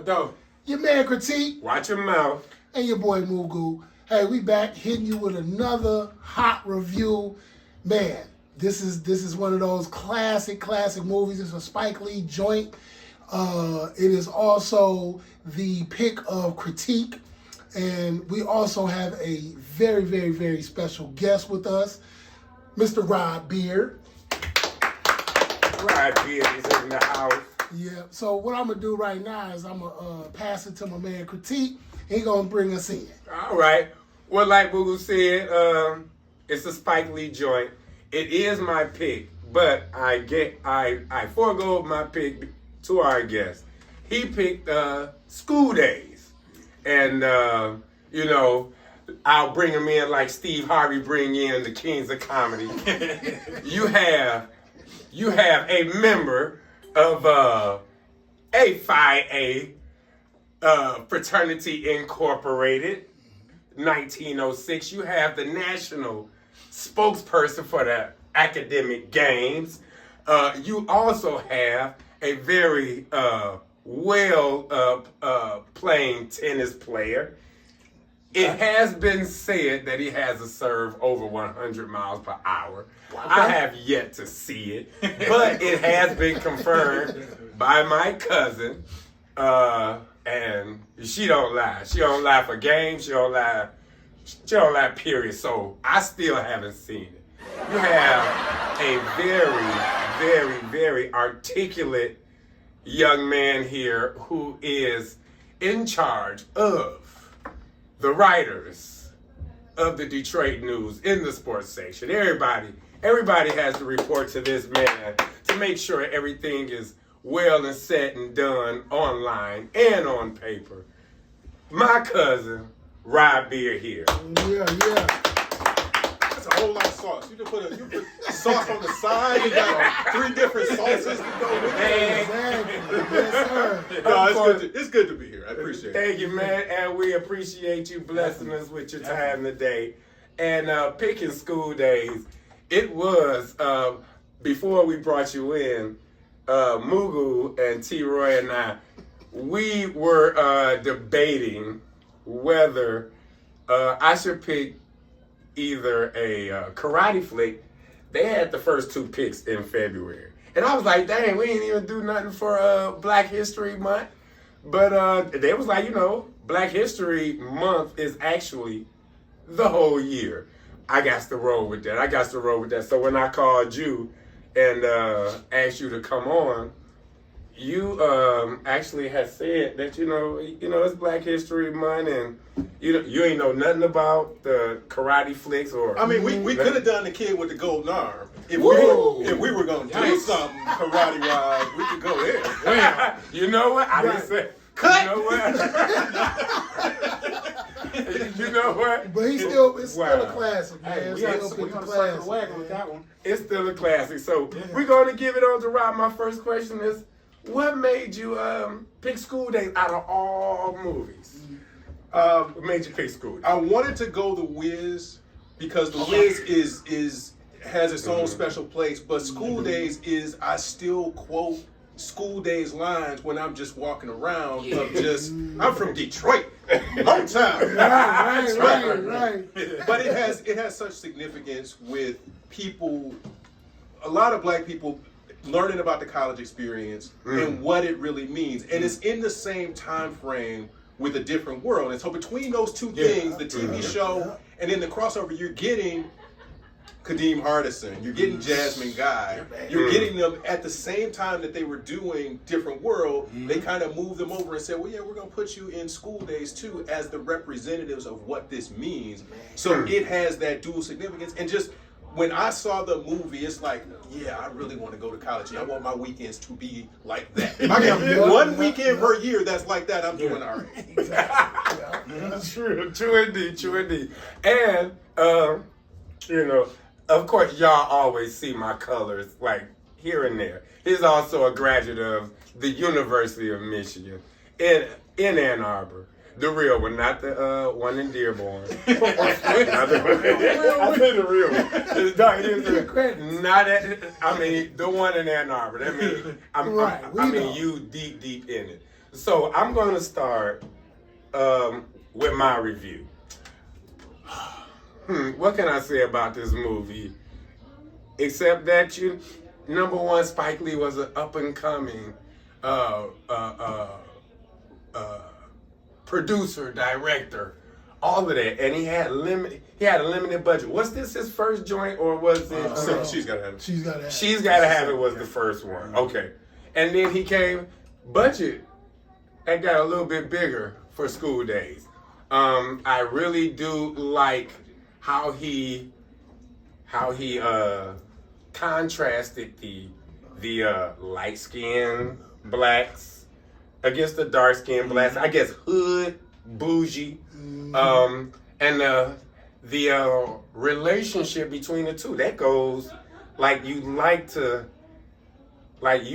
dope. Your man Critique. Watch your mouth. And your boy Mugu. Hey, we back hitting you with another hot review. Man, this is one of those classic movies. It's a Spike Lee joint. It is also the pick of Critique. And we also have a very special guest with us, Mr. Rod Beard. Rod Beard is in the house. Yeah, so what I'm going to do right now is I'm going to pass it to my man Critique. He going to bring us in. All right. Well, like Mugu said, it's a Spike Lee joint. It is my pick, but I forego my pick to our guest. He picked School Daze. And, you know, I'll bring him in like Steve Harvey bring in the kings of comedy. You have a member of a Phi A Fraternity Incorporated, 1906. You have the national spokesperson for the academic games. You also have a very playing tennis player. It has been said that he has a serve over 100 miles per hour. I have yet to see it, but it has been confirmed by my cousin. And she don't lie. She don't lie for games. She don't lie, period. So I still haven't seen it. You have a very articulate young man here who is in charge of the writers of the Detroit News in the sports section. Everybody has to report to this man to make sure everything is well and said and done online and on paper. My cousin, Rod Beard here. Yeah. That's a whole lot of sauce. You put sauce on the side. You got 3 different sauces to go with it. Exactly. Yes, sir. No, it's good to be here. I appreciate it. Thank you, man. And we appreciate you blessing us with your time today. And picking School Daze, it was, before we brought you in, Mugu and T-Roy and I, we were debating whether I should pick either a karate flick. They had the first 2 picks in February. And I was like, dang, we ain't even do nothing for Black History Month. But they was like, Black History Month is actually the whole year. I got to roll with that. So when I called you and asked you to come on, you actually had said that it's Black History Month, and you ain't know nothing about the karate flicks or. I mean, we could have done the kid with the golden arm if we were gonna do something karate wise. We could go there. Well, you know what? I didn't say. Cut. You know what? You know what? But it's still a classic, man. Hey, It's we're still a gonna classic. circle the wagon with that one. It's still a classic. So we're going to give it on to Rob. My first question is, what made you pick School Daze out of all movies? What made you pick School Daze? I wanted to go The Wiz because The Wiz has its own special place, but School Daze I still quote School Daze lines when I'm just walking around I'm from Detroit. Long time. Right. But it has such significance with people, a lot of Black people learning about the college experience and what it really means. And it's in the same time frame with A Different World. And so between those 2 things, the TV show and then the crossover, you're getting Kadeem Hardison, you're getting Jasmine Guy, you're getting them at the same time that they were doing Different World. They kind of moved them over and said, well, yeah, we're going to put you in School Daze too as the representatives of what this means. So it has that dual significance. And just when I saw the movie, it's like, yeah, I really want to go to college. I want my weekends to be like that. If I got one weekend per year that's like that, I'm doing all right. Exactly. True indeed. And, of course, y'all always see my colors, like, here and there. He's also a graduate of the University of Michigan in Ann Arbor. The real one, not the one in Dearborn. I say the real one. The one in Ann Arbor. You deep in it. So I'm going to start with my review. What can I say about this movie? Except that number one, Spike Lee was an up and coming producer, director, all of that, and he had a limited budget. Was this his first joint, or was it? She's Gotta Have It. She's Gotta Have It. She's Gotta Have It was the first one. Okay, and then he came budget. That got a little bit bigger for School Days. I really do like how he contrasted the light skinned blacks against the dark skinned blacks. I guess hood, bougie, and the relationship between the two that goes like you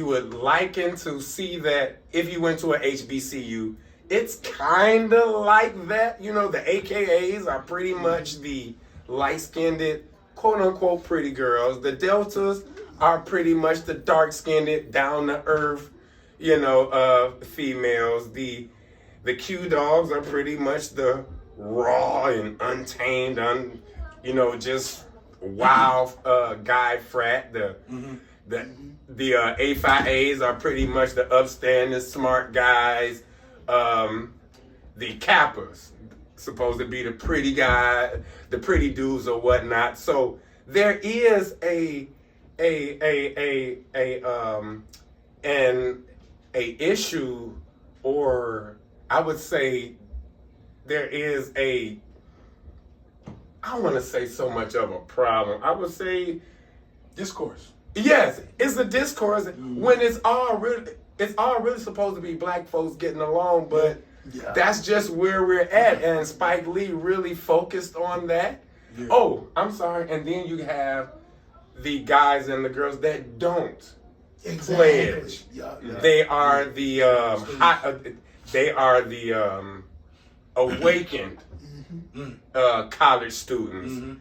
would liken to see that if you went to a HBCU. It's kind of like that. You know, the AKAs are pretty much the light-skinned, quote-unquote, pretty girls. The Deltas are pretty much the dark-skinned, down-to-earth, females. The Q Dogs are pretty much the raw and untamed, just wild guy frat. The A5As are pretty much the upstanding, smart guys. The Kappas, supposed to be the pretty guy, the pretty dudes or whatnot. So there is an issue, or I would say there is I don't want to say so much of a problem. I would say discourse. Yes, it's a discourse when it's all really supposed to be black folks getting along, but that's just where we're at. And Spike Lee really focused on that. Yeah. Oh, I'm sorry. And then you have the guys and the girls that don't pledge. Yeah. They are the awakened college students.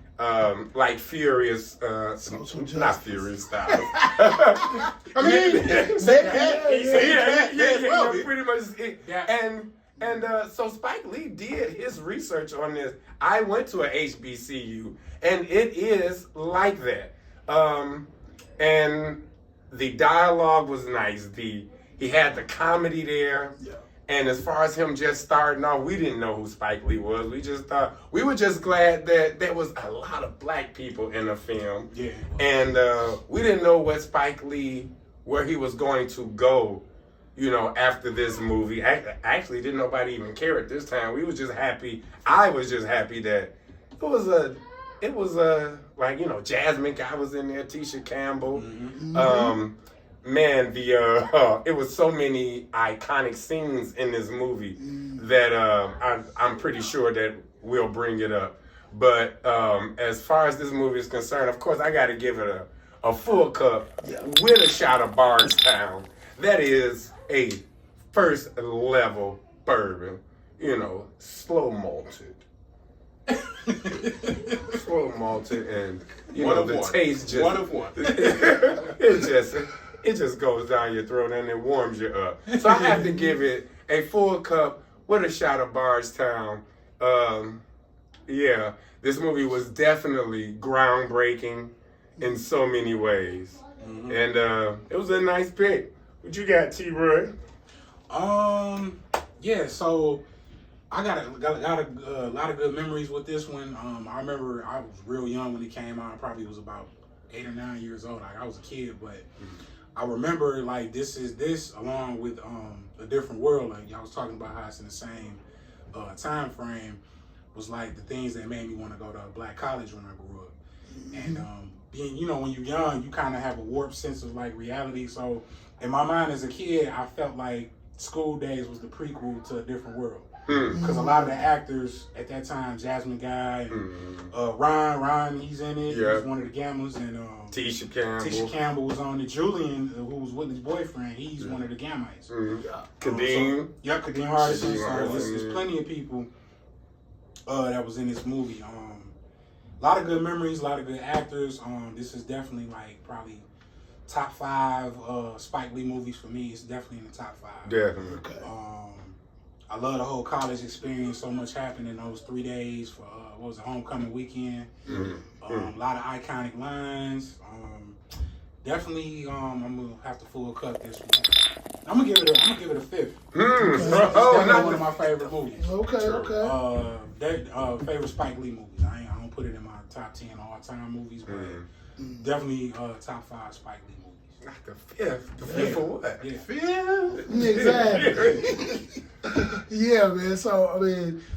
Like Furious, not Furious style. I mean, pretty much. And so Spike Lee did his research on this. I went to a HBCU, and it is like that. And the dialogue was nice. He had the comedy there. Yeah. And as far as him just starting off, we didn't know who Spike Lee was. We were just glad that there was a lot of black people in the film. Yeah. And we didn't know where he was going to go, after this movie. Actually, didn't nobody even care at this time. We was just happy. I was just happy that it was Jasmine Guy was in there, Tisha Campbell. Mm-hmm. Man, it was so many iconic scenes in this movie that I'm pretty sure that we'll bring it up. But as far as this movie is concerned, of course, I got to give it a full cup with a shot of Bardstown. That is a first level bourbon, slow malted. Slow malted, and the taste just one of one. It just goes down your throat and it warms you up. So I have to give it a full cup with a shot of Bardstown. This movie was definitely groundbreaking in so many ways. Mm-hmm. And it was a nice pick. What you got, T-Roy? So I got a lot of good memories with this one. I remember I was real young when it came out. I probably was about 8 or 9 years old. I was a kid, but I remember this along with A Different World. Like y'all was talking about how it's in the same time frame. Was like the things that made me want to go to a black college when I grew up. And being, when you're young, you kind of have a warped sense of like reality. So in my mind as a kid, I felt like School Days was the prequel to A Different World. Because a lot of the actors at that time, Jasmine Guy, and Ron, he's in it. Yeah. He was one of the gamblers, and Tisha Campbell was on it. Julian, who was Whitney's boyfriend, he's one of the Gammites. Kadeem. Kadeem Hardison. So there's plenty of people that was in this movie. A lot of good memories, a lot of good actors. This is definitely like probably top 5 Spike Lee movies for me. It's definitely in the top 5. Definitely. Okay. I love the whole college experience. So much happened in those 3 days for what was it, homecoming weekend. A lot of iconic lines. Definitely, I'm gonna have to full cut this one. I'm gonna give it a 5th. It's definitely one of my favorite movies. Okay. Favorite Spike Lee movies. I don't put it in my top 10 all-time movies, but definitely top 5 Spike Lee movies. Not the 5th. The 5th for what? Yeah. 5th? Exactly. Yeah, man.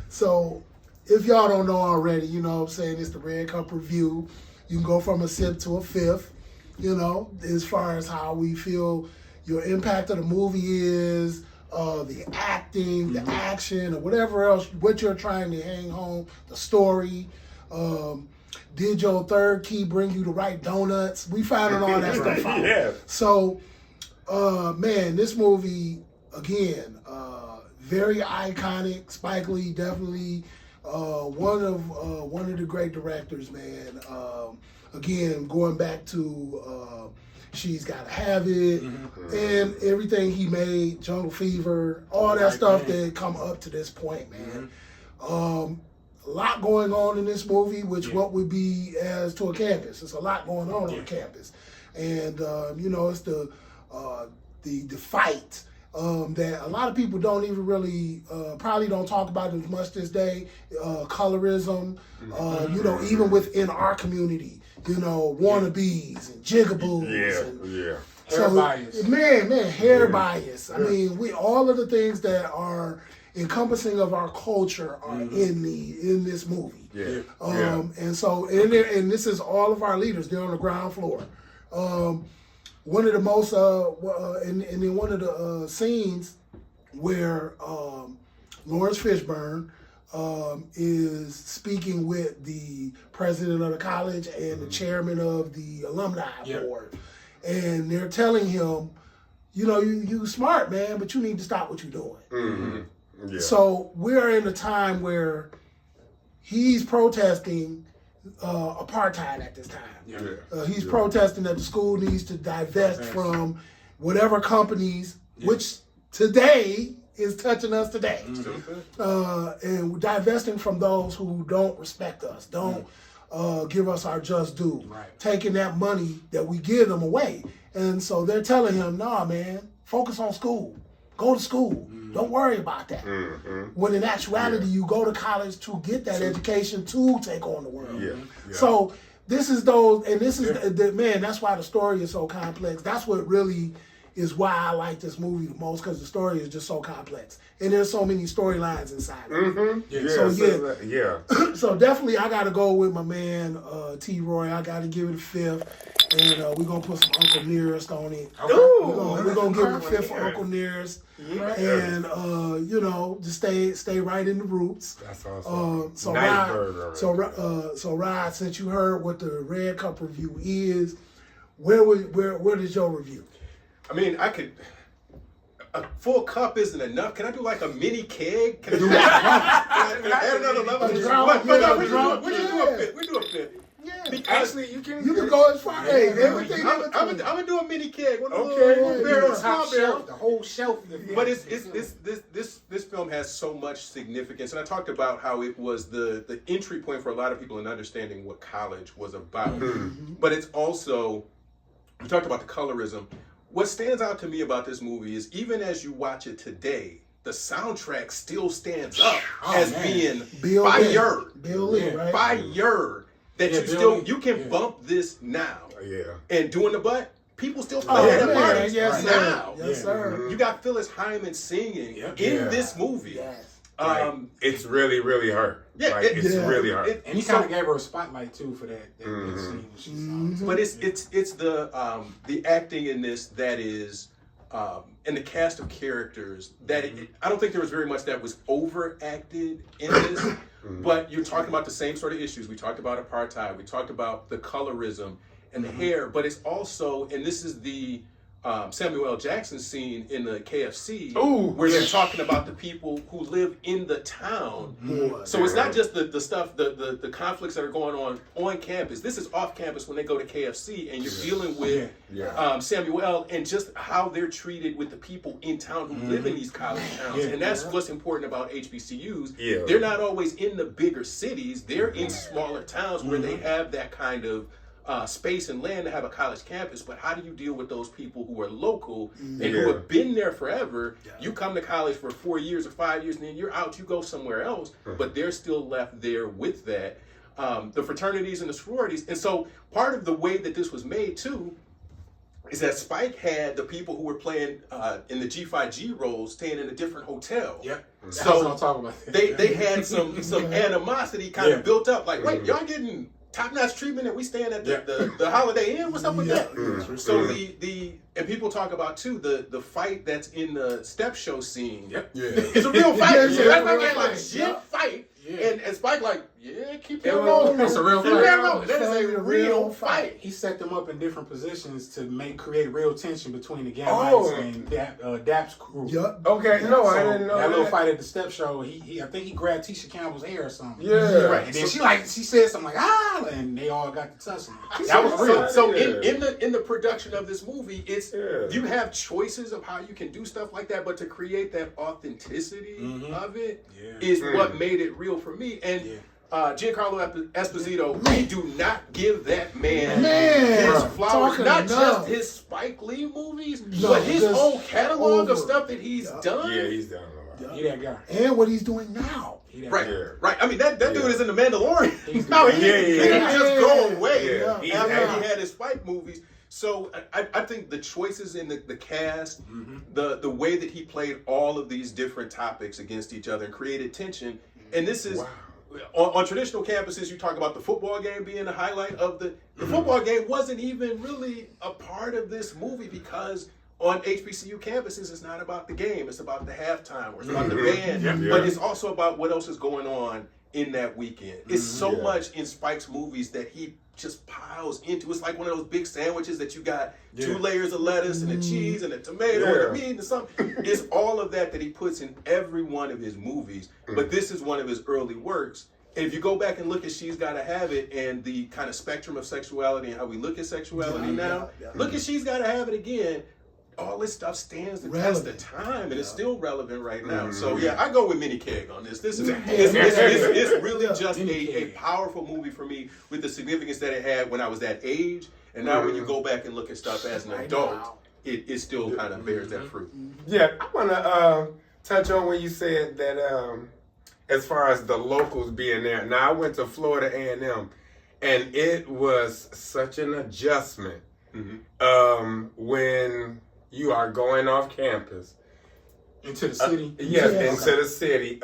So if y'all don't know already, you know what I'm saying, it's the Red Cup Review. You can go from a sip to a 5th, you know, as far as how we feel your impact of the movie is, the acting, the action, or whatever else, what you're trying to hang home, the story. Did your third key bring you the right donuts? We finding all that stuff out. Yeah. So, man, this movie, again, very iconic. Spike Lee, definitely one of the great directors, man. Again, going back to She's Gotta Have It, and everything he made, Jungle Fever, all that stuff that come up to this point, man. A lot going on in this movie, which what would be as to a campus. There's a lot going on a campus, and you know, it's the fight that a lot of people don't even really probably don't talk about as much this day. Colorism, you know, even within our community, you know, wannabes and jigaboos. Yeah. Hair bias. Man, hair bias. I mean, all of the things that are encompassing of our culture are in this movie. And so, and this is all of our leaders. They're on the ground floor. One of the most, and in one of the scenes where Lawrence Fishburne is speaking with the president of the college and the chairman of the alumni board, and they're telling him, you know, you smart, man, but you need to stop what you're doing. So we're in a time where he's protesting apartheid at this time. He's protesting that the school needs to divest from whatever companies, which today is touching us today. And divesting from those who don't respect us, don't give us our just due, taking that money that we give them away. And so they're telling him, nah, man, focus on school. Go to school. Don't worry about that. When in actuality, you go to college to get that education to take on the world. So this is those, and this is, man, that's why the story is so complex. That's what really is why I like this movie the most, because the story is just so complex. And there's so many storylines inside of it. So definitely I got to go with my man, T. Roy. I got to give it a 5th. And we're going to put some Uncle Nearest on it. We're going to give it a 5th for Uncle Nearest. And, you know, just stay right in the roots. That's awesome. So Rod, since you heard what the Red Cup review is, where is your review? I mean, a full cup isn't enough. Can I do like a mini keg? Can I add another level? We do a 5th. Actually, you can go as far. Hey, everything. I'm gonna do a mini keg. The whole shelf. But this film has so much significance, and I talked about how it was the entry point for a lot of people in understanding what college was about. But it's also, we talked about the colorism. What stands out to me about this movie is even as you watch it today, the soundtrack still stands up as being fire. Bill Lee, right? Fire. That you can bump this now. And doing the butt, people still play that at parties now. Yes, sir. You got Phyllis Hyman singing in this movie. It's really, really her. It's really her. And he kind of gave her a spotlight too for that scene she sung. But it's the acting in this that is, and the cast of characters that I don't think there was very much that was overacted in this. But you're talking about the same sort of issues. We talked about apartheid. We talked about the colorism and the hair. But it's also, and this is the Samuel L. Jackson scene in the KFC, Ooh, where they're talking about the people who live in the town. Boy. So it's not just the stuff, the conflicts that are going on campus. This is off campus when they go to KFC, and you're dealing with Samuel and just how they're treated with the people in town who live in these college towns. And that's what's important about HBCUs. Yeah. They're not always in the bigger cities. They're in smaller towns where they have that kind of space and land to have a college campus, but how do you deal with those people who are local and who have been there forever? You come to college for 4 years or 5 years, and then you're out, you go somewhere else, but they're still left there with that. The fraternities and the sororities. And so part of the way that this was made too is that Spike had the people who were playing in the G5G roles staying in a different hotel. Yep. So I'll talk about that. they had some animosity kind of built up, like, wait, y'all getting top-notch treatment and we staying at the Holiday Inn? What's up with that? So and people talk about too the fight that's in the step show scene. It's a real fight. That's a legit fight. And Spike like, keep it rolling. It's a real fight. That is a real fight. He set them up in different positions to create real tension between the Gamites and Dap's crew. Okay, no, I didn't know that little fight at the step show. I think he grabbed Tisha Campbell's hair or something. Right. And then she said something like and they all got to tussling. That was real. So in the production of this movie, it's you have choices of how you can do stuff like that, but to create that authenticity of it is what made it real for me. And Giancarlo Esposito, we do not give that man his flowers. Not just his Spike Lee movies, but his whole catalog of stuff that he's done. Yeah, he's done a lot. He that guy. And what he's doing now. Right. I mean, that dude is in The Mandalorian. No, he didn't just go away after he had his Spike movies. So I think the choices in the cast, the way that he played all of these different topics against each other and created tension, and this is on traditional campuses. You talk about the football game being the highlight of the football game wasn't even really a part of this movie because on HBCU campuses it's not about the game, it's about the halftime or it's about the band, but it's also about what else is going on in that weekend. It's so much in Spike's movies that he just piles into. It's like one of those big sandwiches that you got 2 layers of lettuce and the cheese and the tomato and the meat and something. It's all of that he puts in every one of his movies. But this is one of his early works. And if you go back and look at She's Gotta Have It and the kind of spectrum of sexuality and how we look at sexuality now, look at She's Gotta Have It again. All this stuff stands the test of time, and it's still relevant right now. So I go with Mini Keg on this. This is it's really just a powerful movie for me with the significance that it had when I was that age, and now when you go back and look at stuff as an adult, it still kind of bears that fruit. Yeah, I want to touch on when you said that as far as the locals being there. Now I went to Florida A&M, and it was such an adjustment when you are going off campus into the city. Into the city.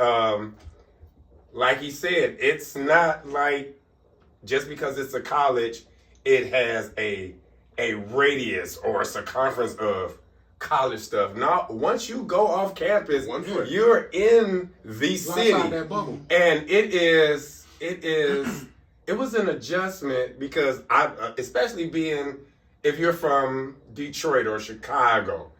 Like he said, it's not like just because it's a college, it has a radius or a circumference of college stuff. Now, once you go off campus, you're in the city, and it was an adjustment because especially being. If you're from Detroit or Chicago,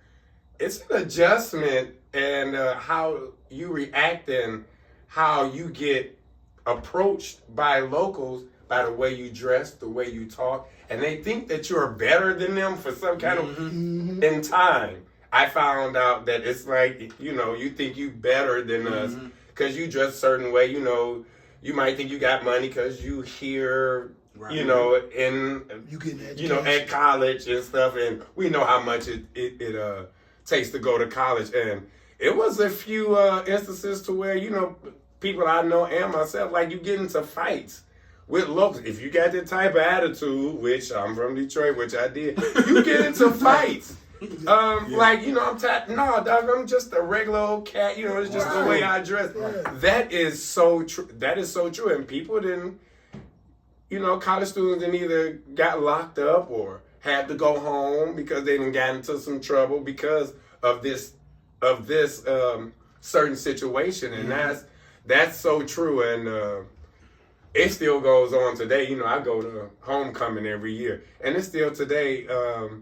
it's an adjustment and how you react and how you get approached by locals by the way you dress, the way you talk, and they think that you're better than them for some kind of in time. I found out that it's like, you think you better than us because you dress a certain way. You might think you got money because you hear. Right. At college and stuff, and we know how much it takes to go to college. And it was a few instances to where, people I know and myself, like you get into fights with locals. If you got that type of attitude, which I'm from Detroit, which I did, you get into fights. I'm tired. No, dog, I'm just a regular old cat. It's just the way I dress. That is so true. That is so true. And people didn't. College students then either got locked up or had to go home because they didn't got into some trouble because of this certain situation, and that's so true, and it still goes on today. I go to homecoming every year, and it's still today to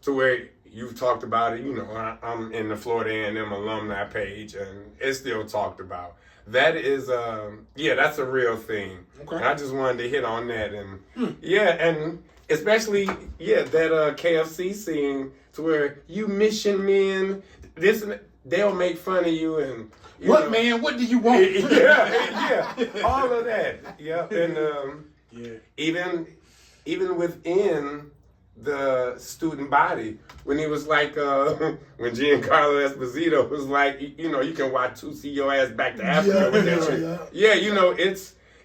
where you've talked about it. You know, I'm in the Florida A&M alumni page, and it's still talked about. That is, that's a real thing. Okay. And I just wanted to hit on that, and and especially that KFC scene to where you mission men, they'll make fun of you and. Man? What do you want? All of that. Yeah, and even within the student body, when he was like, when Giancarlo Esposito was like, you can watch to see your ass back to Africa with that shit. Yeah,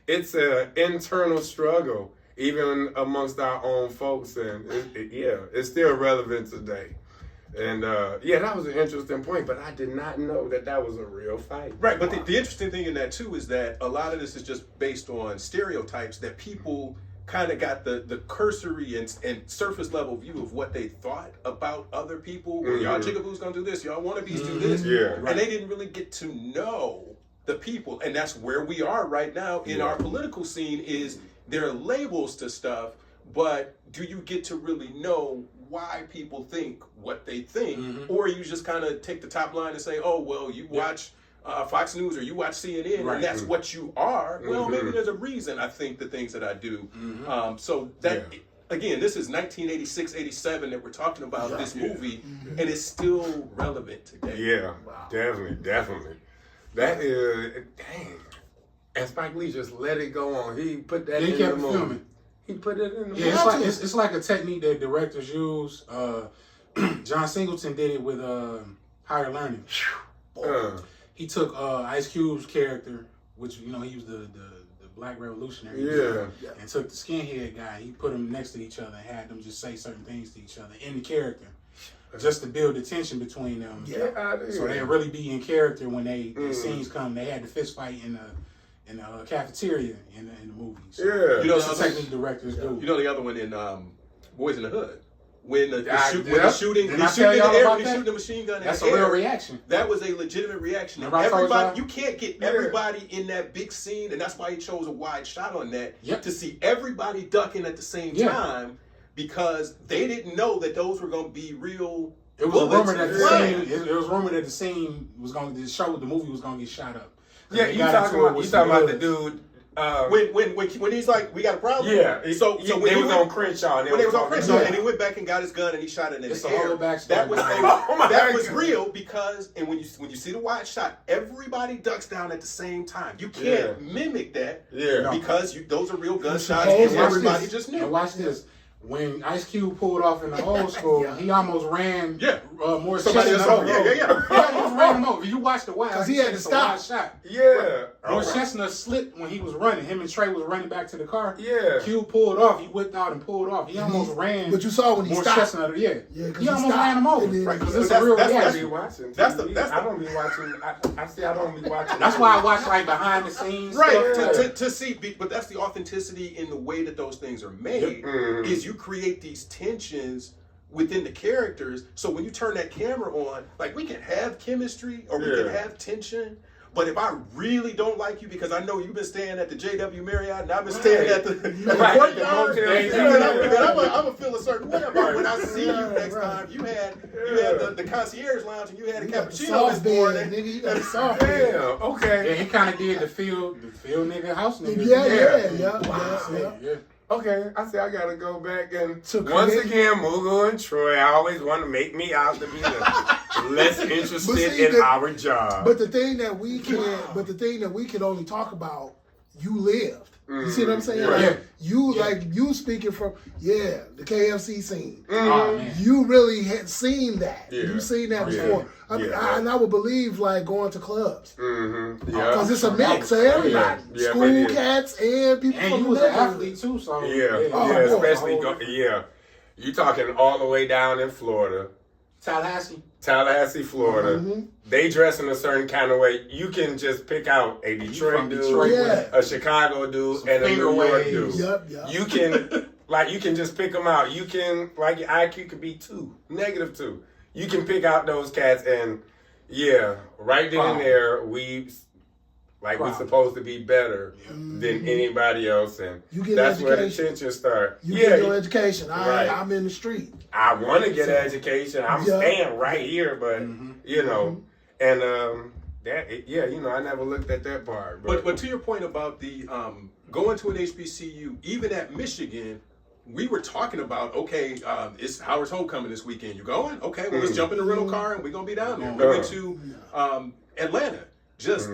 it's an internal struggle even amongst our own folks, and it's still relevant today. And that was an interesting point, but I did not know that was a real fight. Right, but the interesting thing in that too is that a lot of this is just based on stereotypes that people kind of got the cursory and surface level view of what they thought about other people. Well, y'all jigaboos gonna do this, y'all wannabes do this. And they didn't really get to know the people. And that's where we are right now in our political scene is there are labels to stuff, but do you get to really know why people think what they think, or you just kind of take the top line and say, oh, well, you watch Fox News or you watch CNN and that's what you are. Well, maybe there's a reason I think the things that I do. So that, again, this is 1986, 87 that we're talking about this movie, and it's still relevant today. Yeah, definitely. That is, dang. And Spike Lee just let it go on. He put that in the movie. Filming. He put it in the movie. It's like a technique that directors use. John Singleton did it with Higher Learning. He took Ice Cube's character, which he was the Black Revolutionary, and took the skinhead guy. He put them next to each other and had them just say certain things to each other in the character, just to build the tension between them. So they'd really be in character when the scenes come. They had the fist fight in the cafeteria in the movie. So that's the technique directors do. You know the other one in Boys in the Hood. When the shooting, Did he I shooting tell in y'all the air, about when he that? shooting the machine gun in That's the a air. real reaction. That was a legitimate reaction. Everybody, you can't get everybody in that big scene, and that's why he chose a wide shot on that to see everybody ducking at the same time, because they didn't know that those were going to be real. It was rumored that the scene was going to the movie was going to get shot up. Yeah, you talking about the dude. When he's like, we got a problem. Yeah. So when they was on Crenshaw, and he went back and got his gun and he shot it in the air. That was real because, and when you see the wide shot, everybody ducks down at the same time. You can't mimic that because those are real gunshots and everybody just knew. And watch this. When Ice Cube pulled off in the old school, he almost ran Morris Chestnut over. He almost ran him over. You watch the wide because he had to stop. Shot. Yeah. Morris Chestnut slipped when he was running. Him and Trey was running back to the car. Yeah. Cube pulled off. He whipped out and pulled off. He almost ran. But you saw when he Morris stopped. Chestnut, he almost ran him over. Right, because it's a real reaction. I don't be watching. I don't be watching. That's why I watch like behind the scenes. Right. To see, but that's the authenticity in the way that those things are made. Is you create these tensions within the characters, so when you turn that camera on, like we can have chemistry or we can have tension, but if I really don't like you because I know you've been staying at the JW Marriott and I've been staying at the courtyard, I'm gonna feel a certain way about when I see you next time. You had the concierge lounge and you had a cappuccino this morning. Nigga, you got a soft okay. Yeah, he kind of did the field nigga house nigga. Yeah. Okay, I say I gotta go back and once again, Mughal and Troy always want to make me out to be less interested in our job. But the thing that we can only talk about, you lived. You see what I'm saying? Right. Like you speaking from the KFC scene. Oh, you really had seen that. Yeah. You've seen that before. And I would believe like going to clubs. Because it's a mix of everybody. School cats and people and from you was an athlete too, so especially you talking all the way down in Florida. Tallahassee, Florida. They dress in a certain kind of way. You can just pick out a Detroit dude, a Chicago dude, and a New York dude. You can just pick them out. You can, like, your IQ could be -2. You can pick out those cats, and right then and there, Like we're Proud. supposed to be better than anybody else, and You get that's where the education. tension starts. You get your education. Right. I'm in the street. I want to get an education. I'm Yeah. staying right here, but you know, and I never looked at that part. But to your point about the going to an HBCU, even at Michigan, we were talking about, okay, it's Howard's homecoming this weekend. You going? Okay, well, let's jump in the rental car and we're gonna be down there. We went to Atlanta just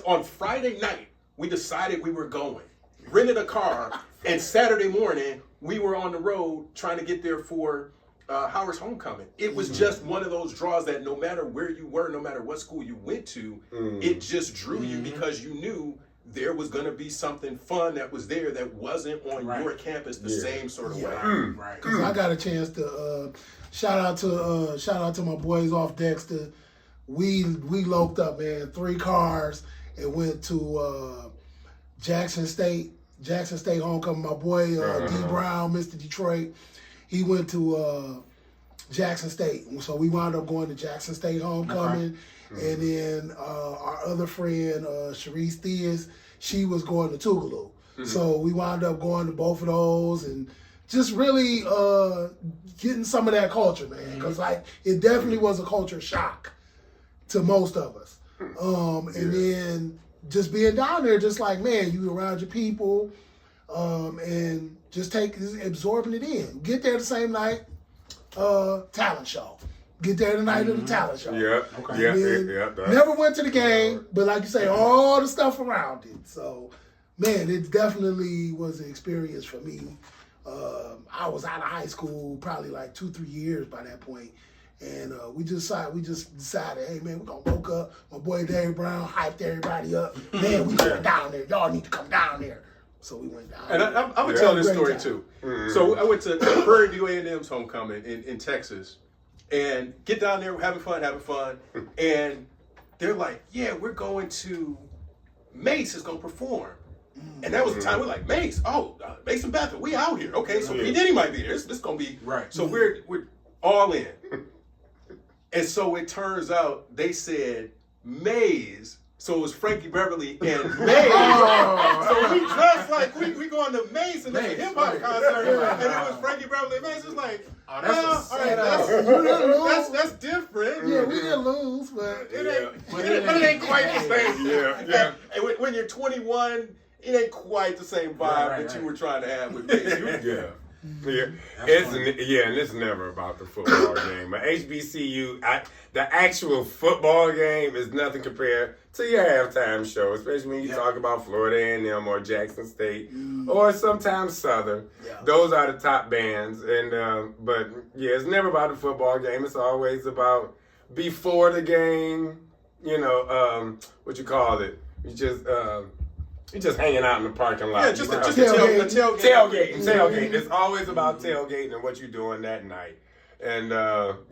on Friday night. We decided we were going, rented a car, and Saturday morning we were on the road trying to get there for Howard's homecoming. It was just one of those draws that no matter where you were, no matter what school you went to, it just drew you because you knew there was going to be something fun that was there that wasn't on your campus the same sort of way. Right. Cause I got a chance to shout out to my boys off Dexter. We loped up, man, 3 cars and went to Jackson State homecoming. My boy D Brown, Mr. Detroit, he went to Jackson State. So we wound up going to Jackson State homecoming. And then our other friend, Sharice Theus, she was going to Tougaloo. So we wound up going to both of those and just really getting some of that culture, man. Because it definitely was a culture shock to most of us. And then just being down there, just like, man, you around your people and just absorbing it in. Get there the same night, talent show. Get there the night of the talent show. Never went to the game, but like you say, all the stuff around it. So, man, it definitely was an experience for me. I was out of high school probably like 2-3 years by that point. And we just decided, hey, man, we're going to woke up. My boy Dave Brown hyped everybody up. Man, we going down there. Y'all need to come down there. So we went down And there. I'm going to tell this story, too. So I went to Prairie View A&M's homecoming in Texas. And get down there, having fun. And they're like, yeah, we're going to, Mace is going to perform. And that was the time we're like, Mace, Mace and Bethel, we out here. Okay, so P. Diddy might be there. This going to be, right. So we're all in. And so it turns out they said Maze. So it was Frankie Beverly and Maze. So we dressed like we going to Maze and there's a hip hop concert. And it was Frankie Beverly and Maze. It was like, that's different. Yeah, we didn't lose, but it ain't quite the same. And when you're 21, it ain't quite the same vibe that you were trying to have with Maze. And it's never about the football game. But HBCU, the actual football game is nothing compared to your halftime show, especially when you talk about Florida A&M or Jackson State or sometimes Southern. Those are the top bands. And but it's never about the football game. It's always about before the game. You know, what you call it? You're just hanging out in the parking lot. Yeah, just a tailgating. Tailgating. It's always about tailgating and what you're doing that night. And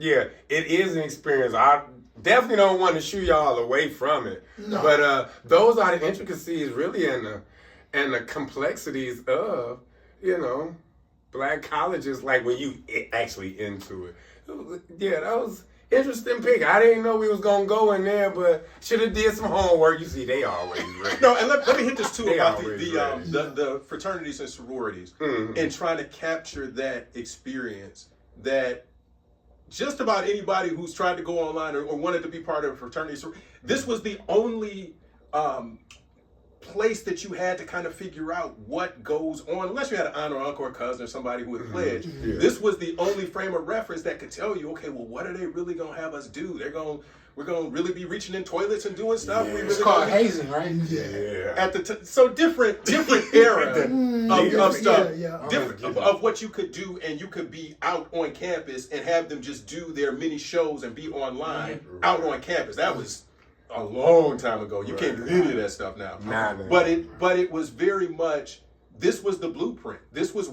it is an experience. I definitely don't want to shoo y'all away from it. No. But those are the intricacies really and the complexities of, black colleges, like when you actually into it. That was interesting pick. I didn't know we was gonna go in there, but should have did some homework. You see, they always ready. No, and let me hit this too about the fraternities and sororities and trying to capture that experience that just about anybody who's tried to go online or wanted to be part of a fraternity. This was the only place that you had to kind of figure out what goes on, unless you had an aunt or uncle or cousin or somebody who had pledged. This was the only frame of reference that could tell you, okay, well, what are they really gonna have us do? We're gonna really be reaching in toilets and doing stuff. It's called hazing, right? At the so different era of stuff, different of what you could do, and you could be out on campus and have them just do their mini shows and be online out on campus. That was a long time ago. You can't do any of that stuff now. But it was very much, this was the blueprint. This was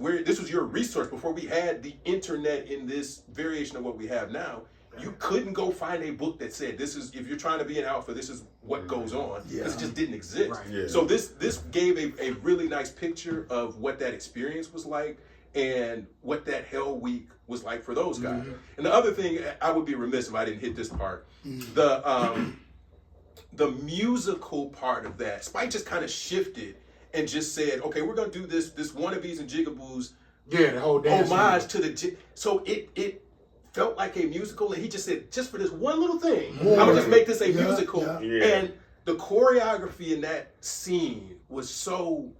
your resource before we had the internet in this variation of what we have now. You couldn't go find a book that said this is, if you're trying to be an alpha, this is what goes on. Because it just didn't exist. So this gave a really nice picture of what that experience was like and what that Hell Week was like for those guys. And the other thing, I would be remiss if I didn't hit this part. the musical part of that, Spike just kind of shifted and just said, okay, we're gonna do this Wannabes and Jigaboos Yeah, the whole dance. homage to the so it felt like a musical, and he just said, just for this one little thing, I'm gonna just make this a musical. Yeah. And the choreography in that scene was so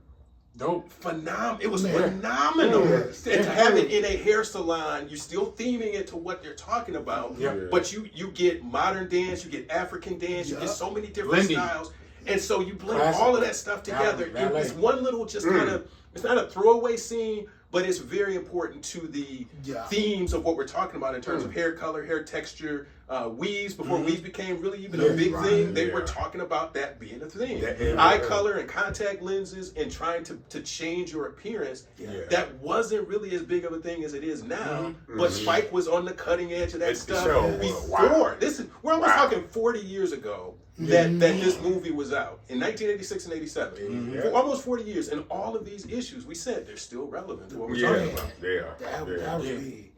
dope. phenomenal. It was phenomenal. Yes. And to have it in a hair salon, you're still theming it to what they're talking about. Yeah. But you get modern dance, you get African dance, you get so many different Blending. styles. And so you blend Classic. all of that stuff together. Ballet. It's one little just kind of, it's not a throwaway scene, but it's very important to the themes of what we're talking about in terms of hair color, hair texture, weaves. Before weaves became really even a big thing, they were talking about that being a thing. Eye color and contact lenses and trying to change your appearance. That wasn't really as big of a thing as it is now. But Spike was on the cutting edge of that stuff before. We're almost talking 40 years ago. That this movie was out in 1986 and 87, for almost 40 years, and all of these issues we said they're still relevant to what we're talking about. That would be.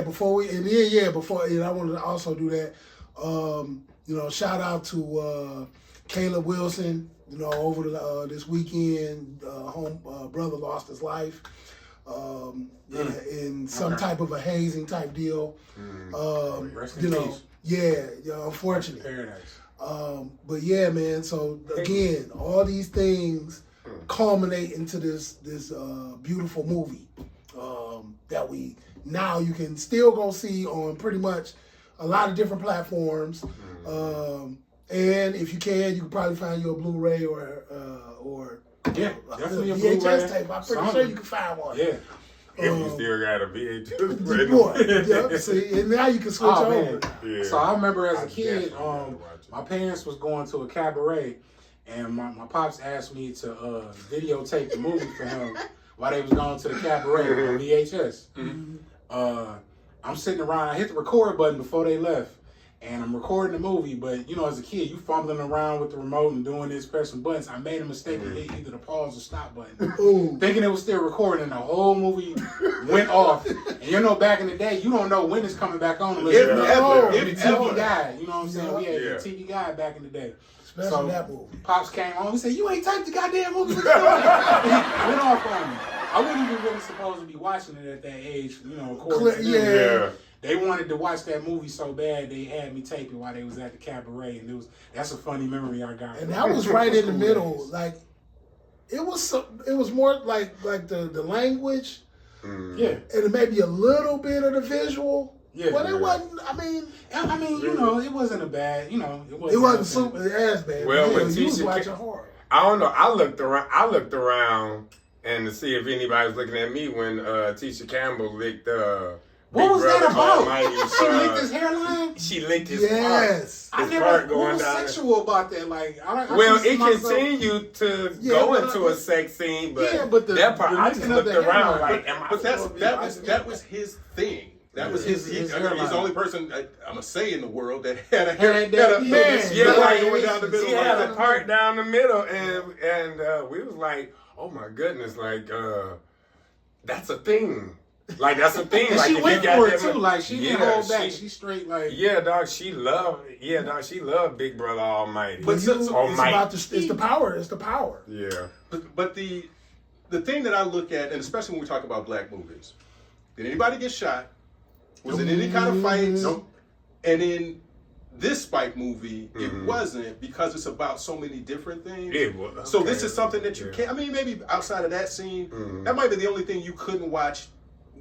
Before I wanted to also do that. Shout out to Caleb Wilson. Over this weekend, brother lost his life in some type of a hazing type deal. Rest in peace. Unfortunate. Paradise. But yeah, man. So again, all these things culminate into this beautiful movie that you can still go see on pretty much a lot of different platforms. And if you can probably find your Blu-ray or definitely a VHS Blu-ray. tape. I'm pretty sure you can find one. Yeah. If you still got a VHS. Boy, see, and now you can switch over. Yeah. So I remember as a kid, my parents was going to a cabaret, and my pops asked me to videotape the movie for him while they was going to the cabaret on VHS. I'm sitting around. I hit the record button before they left, and I'm recording the movie. But as a kid, you fumbling around with the remote and doing this, pressing buttons. I made a mistake and hit either the pause or stop button, thinking it was still recording, and the whole movie went off. And back in the day, you don't know when it's coming back on. Unless If the TV ever. guide, you know what I'm saying? We had the TV guide back in the day. Especially that movie. Pops came on. He said, "You ain't typed the goddamn movie." What you doing? He went off on me. I wasn't even really supposed to be watching it at that age, according to them. They wanted to watch that movie so bad they had me tape it while they was at the cabaret, and that's a funny memory I got. And that was right in the middle. Like it was more like the language, and maybe a little bit of the visual. Yeah, but it wasn't. I mean, it wasn't a bad. It wasn't super ass bad. Well, when you was Tisha watching horror. I don't know. I looked around and to see if anybody was looking at me when Tisha Campbell licked what was that about? Almighty's, she licked his hairline? She licked his yes. part. I never was sexual about that. Like, well, it continued to go into a sex scene, but that part, I just looked around like, but that was his thing. That was his he's the only person I'm gonna say in the world that had a going down the middle. He had a part down the middle, and we was like, oh my goodness, like that's a thing. Like that's a thing. And like she went for it too. Like she didn't hold back. She straight like she loved Big Brother Almighty. But it's the power. It's the power. Yeah. But the thing that I look at, and especially when we talk about black movies, did anybody get shot? Was it any kind of fights? Nope. And in this Spike movie, it wasn't, because it's about so many different things. It was. Okay. So this is something that you can't. I mean, maybe outside of that scene, that might be the only thing you couldn't watch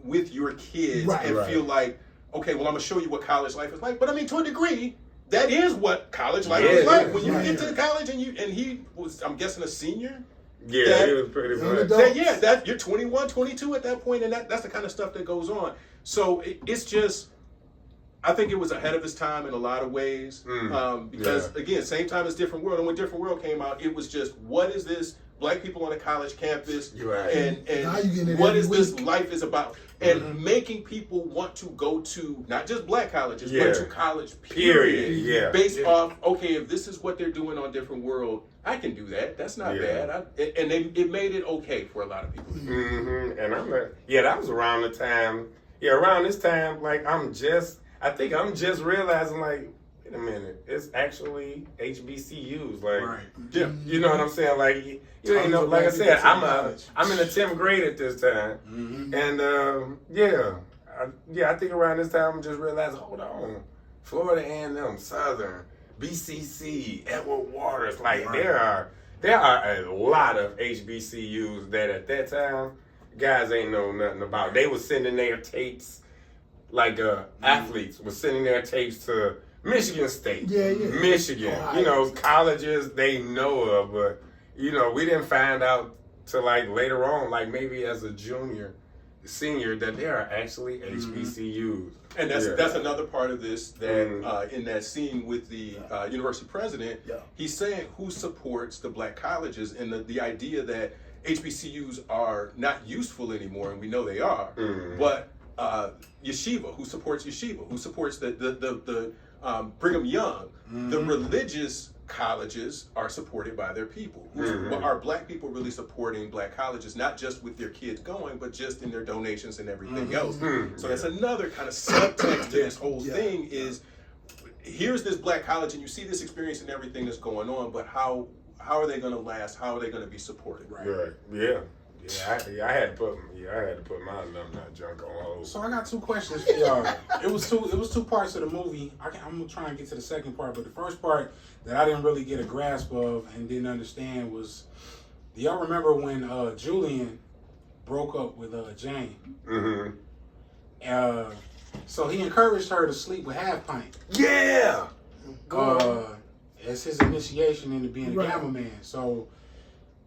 with your kids and feel like, okay, well, I'm gonna show you what college life is like. But I mean, to a degree, that is what college life is like. When you get to college and he was, I'm guessing, a senior. Yeah, he was pretty much. That you're 21, 22 at that point, and that's the kind of stuff that goes on. So it's just, I think it was ahead of its time in a lot of ways, because again, same time as Different World, and when Different World came out, it was just, what is this black people on a college campus, and what is this life is about, and making people want to go to not just black colleges, but to college period, based off, okay, if this is what they're doing on Different World, I can do that. That's not bad. It made it okay for a lot of people. And I'm like, that was around the time. Yeah, around this time, like I think I'm just realizing, like, wait a minute, it's actually HBCUs. Like, Right. Yeah. you know what I'm saying? Like, you ain't know. Like I said, I'm in the 10th grade at this time, and I think around this time I just realized, hold on, Florida A&M, Southern, BCC, Edward Waters, like there are a lot of HBCUs that at that time guys ain't know nothing about. They were sending their tapes, like athletes were sending their tapes to Michigan State, Michigan, Ohio. you know, colleges they know of, but you know, we didn't find out till like later on, like maybe as a senior, that there are actually HBCUs. And that's another part of this that in that scene with the university president, he's saying who supports the black colleges and the idea that HBCUs are not useful anymore, and we know they are, but yeshiva, who supports yeshiva, who supports the Brigham Young, the religious colleges are supported by their people. Are black people really supporting black colleges, not just with their kids going, but just in their donations and everything else? So that's another kind of subtext to this whole thing is, here's this black college and you see this experience and everything that's going on, but how are they going to last? How are they going to be supported? Right. Yeah. I had to put my alumni junk on hold. So I got two questions for y'all. It was two parts of the movie. I'm gonna try and get to the second part, but the first part that I didn't really get a grasp of and didn't understand was, do y'all remember when Julian broke up with Jane? So he encouraged her to sleep with Half Pint. Yeah. As his initiation into being a Gamma Man. So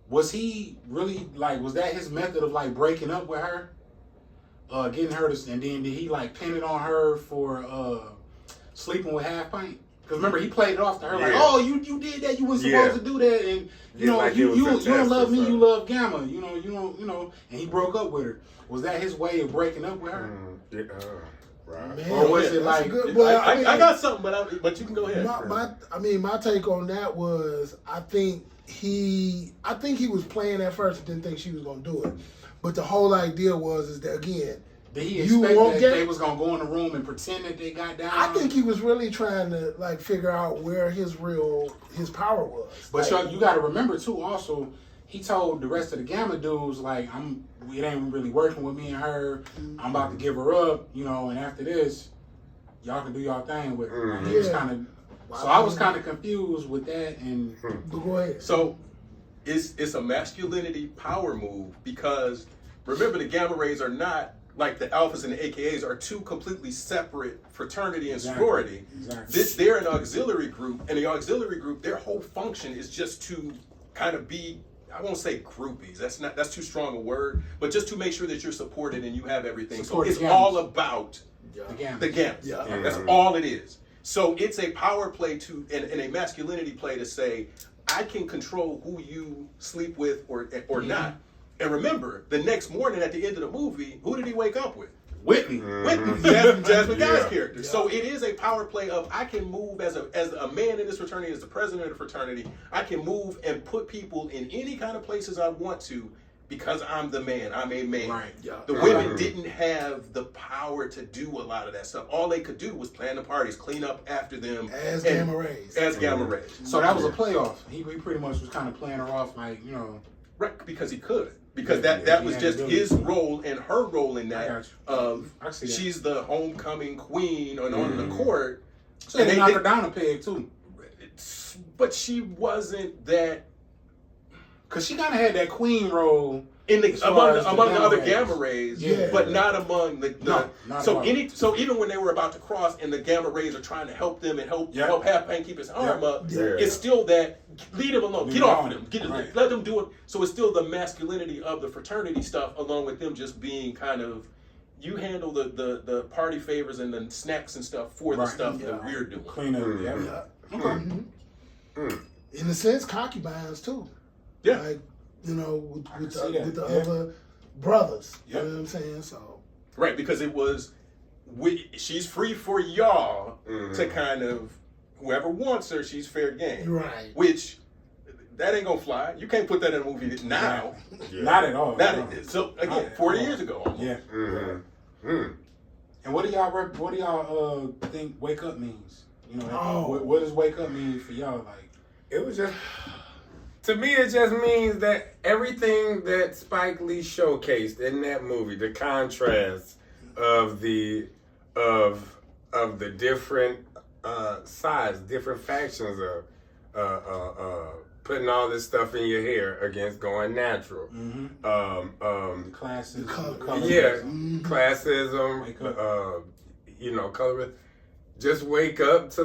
was he really, like, was that his method of, like, breaking up with her? Getting her to, and then did he, like, pin it on her for sleeping with Half Pint? Because remember, he played it off to her like, oh, you did that, you weren't supposed to do that, and, you know, like you don't love me, you love Gamma, you know, and he broke up with her. Was that his way of breaking up with her? Right. Man, or was it like, well, I got something, but you can go ahead. My take on that was, I think he was playing at first and didn't think she was gonna do it, but the whole idea is that, again, did he expect that they was gonna go in the room and pretend that they got down? I think he was really trying to, like, figure out where his power was. But you got to remember too. Also, he told the rest of the Gamma dudes, like, it ain't really working with me and her. I'm about to give her up, you know. And after this, y'all can do y'all thing with her. And it was kind of. So I was kind of confused with that. And go ahead. So it's a masculinity power move, because remember, the Gamma Rays are not like the Alphas and the AKAs are two completely separate fraternity and sorority. Exactly. They're an auxiliary group, and the auxiliary group, their whole function is just to kind of be, I won't say groupies, that's too strong a word, but just to make sure that you're supported and you have everything. So it's all about the Gammas. That's all it is. So it's a power play and a masculinity play to say, I can control who you sleep with or not. And remember, the next morning at the end of the movie, who did he wake up with? Whitney, Jasmine Guy's character. So it is a power play of, I can move as a man in this fraternity, as the president of the fraternity. I can move and put people in any kind of places I want to, because I'm the man. I'm a man. Right. The women didn't have the power to do a lot of that stuff. All they could do was plan the parties, clean up after them as Gamma Rays. Gamma Rays. So that was a playoff. He pretty much was kind of playing her off, like, you know. Right, because he could. Because that was just his role and her role in that. She's the homecoming queen on the court. So they knocked her down a peg too. But she wasn't that. Because she kind of had that queen role among the other Gamma Rays, but not among the so even when they were about to cross and the Gamma Rays are trying to help them and help Half Pint keep his arm up, it's still that, leave them alone, get off of them, let them do it. So it's still the masculinity of the fraternity stuff, along with them just being kind of, you handle the party favors and the snacks and stuff for the stuff that we're doing. Clean up, In a sense, concubines too. Yeah. Like, you know, with the other brothers. You know what I'm saying? So. Right, because it was, she's free for y'all to kind of, whoever wants her, she's fair game. Right. Which, that ain't gonna fly. You can't put that in a movie now. Not at all. So again, 40 years ago. Almost. Yeah. And what do y'all think "wake up" means? You know, Oh. what does wake up mean for y'all? Like, It was just, to me, it just means that everything that Spike Lee showcased in that movie, the contrast of the different sides, different factions of putting all this stuff in your hair against going natural. the classes, Yeah, classism, Wake up. color. Just wake up to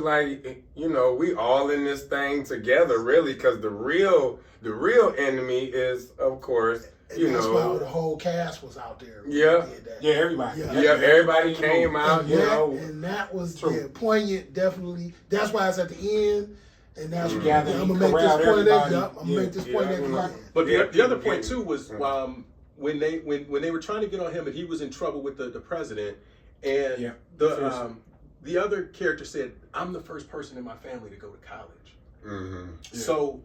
we all in this thing together, really, because the real enemy is, of course, And that's why the whole cast was out there. when Yeah. they did that. Yeah, everybody. Yeah. everybody came out, And that was True. poignant, definitely. That's why it's at the end. And that's why Gather I'm and gonna make this corral point. everybody. I'm gonna make this point at the end. But Yeah, the other yeah. point too was when they were trying to get on him and he was in trouble with the president, and Yeah. the other character said, "I'm the first person in my family to go to college." Mm-hmm. So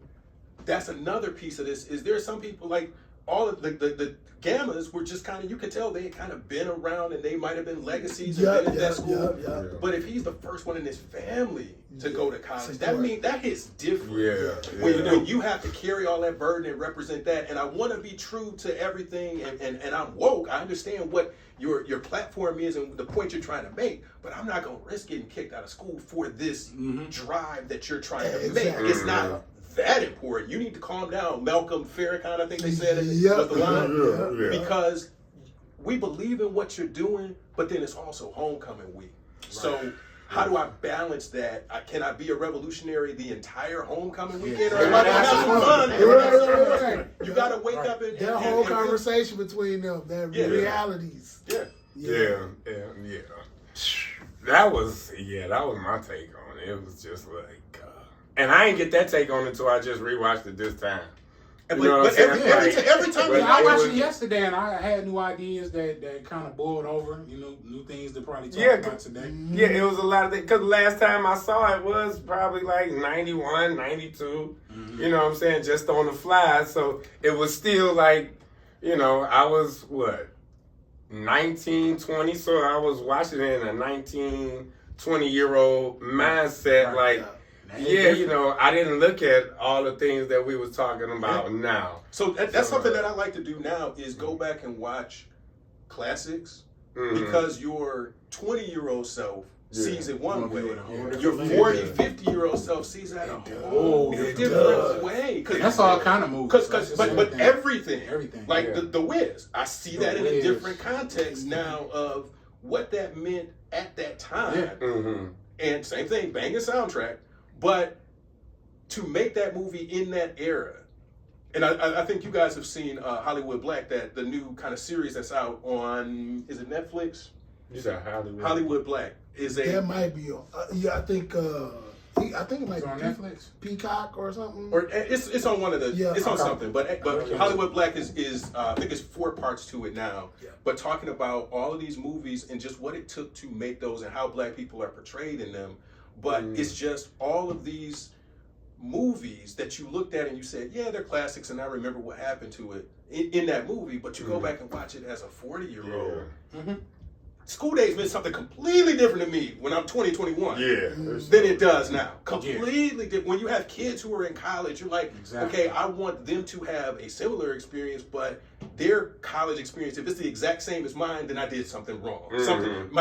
that's another piece of this. Is there some people like all of the Gammas were just kind of, you could tell they had kind of been around and they might have been legacies and been at that school. Yeah. But if he's the first one in his family to go to college, Support. that hits different. Yeah. When you have to carry all that burden and represent that, and I want to be true to everything, and I'm woke. I understand what your platform is and the point you're trying to make, but I'm not going to risk getting kicked out of school for this drive that you're trying to make. Exactly. It's not that important. You need to calm down. Malcolm Farrakhan, I think they said it, Yep. was the line. Yeah. Because we believe in what you're doing, but then it's also homecoming week. So how do I balance that? Can I be a revolutionary the entire homecoming weekend? Or everybody have some fun? Right. You got to wake up and That whole conversation between them, their Yeah. realities. Yeah. That was my take on it. It was just like, and I didn't get that take on it until I just rewatched it this time. You know what I'm saying? every time But Yeah, I it watched was- it yesterday, and I had new ideas that kind of boiled over. You know, new things to probably talk Yeah, about today. Yeah, it was a lot of things. Because last time I saw it was probably like 91, 92. You know what I'm saying? Just on the fly. So it was still like, I was, 19, 20. So I was watching it in a 19, 20-year-old mindset. Like, I didn't look at all the things that we was talking about now. So that's something that I like to do now is go back and watch classics because your 20-year-old self sees it one way. Your 40, 50-year-old self sees it a whole different way. That's all kind of movies. But everything. Like Yeah. the Wiz, I see that in a Wiz. different context now of what that meant at that time. Mm-hmm. And same thing, banging soundtrack. But to make that movie in that era, and I think you guys have seen Hollywood Black, that the new kind of series that's out on, is it Netflix? You said Hollywood. Hollywood Black is That might be on. I think it might It's on be Netflix. Peacock or something. or it's on one of the, Yeah, it's on okay. something. But Hollywood Black is I think it's 4 parts to it now. Yeah. But talking about all of these movies and just what it took to make those and how black people are portrayed in them. But it's just all of these movies that you looked at and you said, yeah, they're classics, and I remember what happened to it in that movie. But you go back and watch it as a 40-year-old. School Days meant something completely different to me when I'm 20, 21 than it does now. Completely different. When you have kids who are in college, you're like, okay, I want them to have a similar experience, but their college experience, if it's the exact same as mine, then I did something wrong.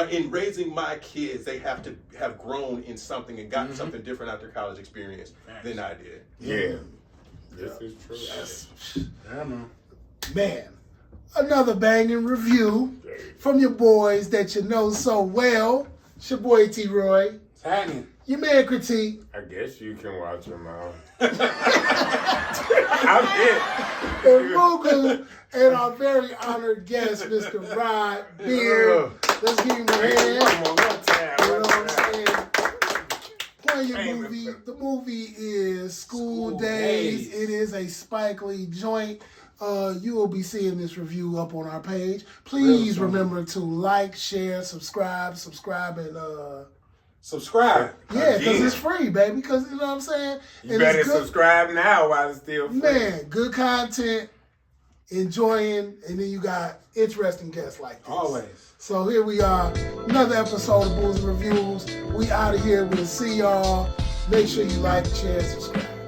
In raising my kids, they have to have grown in something and gotten something different out their college experience than I did. Yeah. This is true. I don't know. Man, another banging review from your boys that you know so well. It's your boy T. Roy. It's happening. Your man Critique. I guess you can watch your mouth. I'm it. And Rugu, and our very honored guest, Mr. Rod Beard. Let's give him a hand. One more time. You know what I'm saying? Poignant movie. The movie is School Days. It is a Spike Lee joint. You will be seeing this review up on our page. Please remember to like, share, subscribe, and Subscribe. yeah, because it's free, baby. Because you know what I'm saying. You better subscribe now while it's still free. Man, good content. enjoying, and then you got interesting guests like this. Always. So here we are, another episode of Booze and Reviews. We out of here. We'll see y'all. Make sure you like, share, subscribe.